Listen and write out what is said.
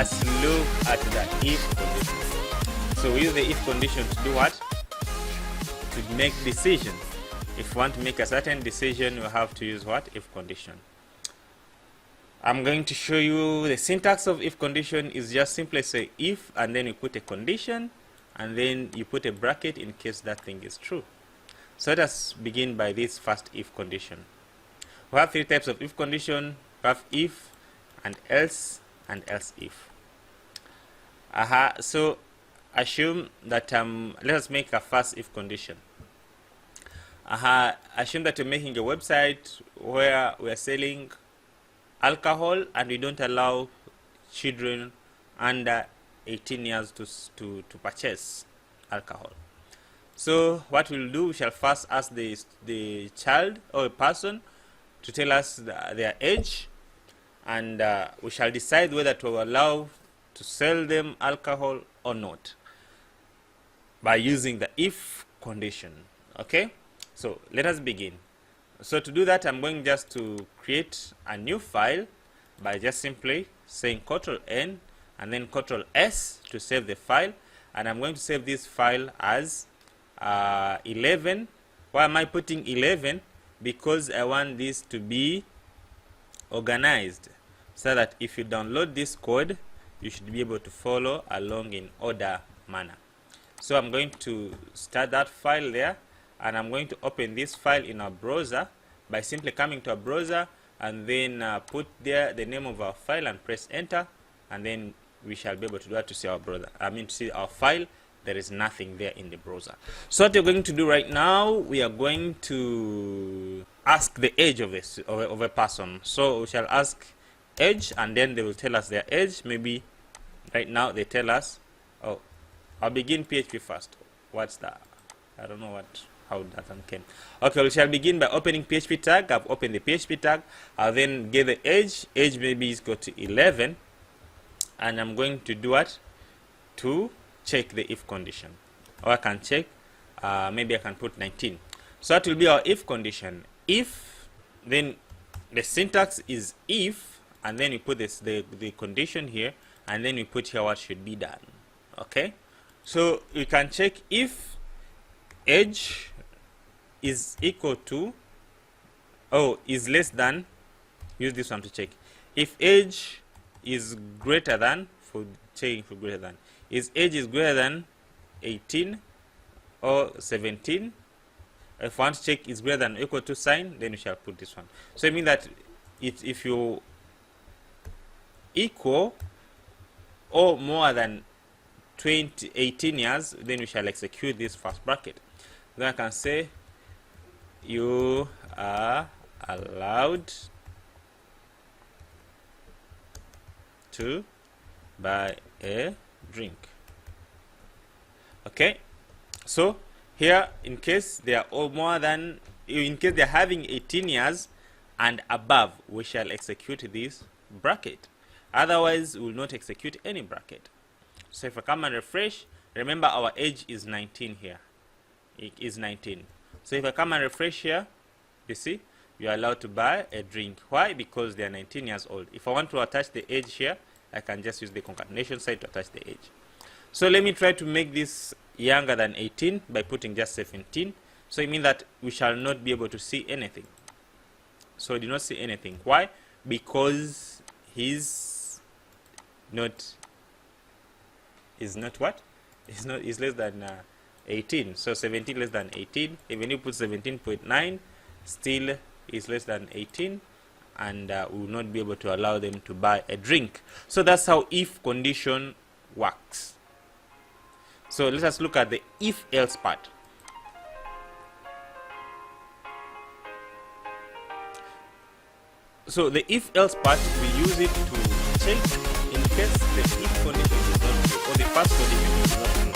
Let's look at the if condition. So we use the if condition to do what? To make decisions. If you want to make a certain decision, you have to use what? If condition. I'm going to show you the syntax of if condition is just simply say if, and then you put a condition, and then you put a bracket in case that thing is true. So let us begin by this first if condition. We have three types of if condition. We have if and else if. So assume that let us make a first if condition. Assume that you're making a website where we are selling alcohol and we don't allow children under 18 years to purchase alcohol. So what we'll do, we shall first ask the child or a person to tell us their age, and we shall decide whether to allow to sell them alcohol or not by using the if condition. Okay, so let us begin. So to do that, I'm going just to create a new file by just simply saying Ctrl+N and then Ctrl+S to save the file, and I'm going to save this file as 11. Why am I putting 11? Because I want this to be organized so that if you download this code, you should be able to follow along in order manner. So I'm going to start that file there, and I'm going to open this file in our browser by simply coming to our browser and then put there the name of our file and press enter, and then we shall be able to do that to see our browser. To see our file. There is nothing there in the browser. So what you're going to do right now, we are going to ask the age of a person. So we shall ask age, and then they will tell us their age. Maybe right now they tell us, oh, I'll begin PHP first. What's that? I don't know how that one came. Okay, we shall begin by opening PHP tag. I've opened the PHP tag. I'll then get the age. Age maybe is go to 11, and I'm going to do what? To check the if condition, or I can check, maybe I can put 19. So that will be our if condition. If, then the syntax is if, and then you put the condition here, and then you put here what should be done. Okay, so you can check if age is equal to, is less than. Use this one to check if age is greater than, for checking for greater than. His age is greater than 18 or 17. If I want to check is greater than or equal to sign, then we shall put this one. So it means that if you equal or more than 18 years, then we shall execute this first bracket. Then I can say you are allowed to buy a drink. Okay, so here in case they are in case they're having 18 years and above, we shall execute this bracket. Otherwise, we will not execute any bracket. So if I come and refresh, remember our age is 19 here. It is 19. So if I come and refresh here, you see you are allowed to buy a drink. Why? Because they are 19 years old. If I want to attach the age here, I can just use the concatenation side to attach the age. So let me try to make this younger than 18 by putting just 17. So it means that we shall not be able to see anything. So we do not see anything. Why? Because he's not what? Is less than 18. So 17 less than 18. Even if you put 17.9, still is less than 18. And we will not be able to allow them to buy a drink. So that's how if condition works. So let us look at the if else part. So the if else part, we use it to check in case the if condition is not true or the first condition is not true.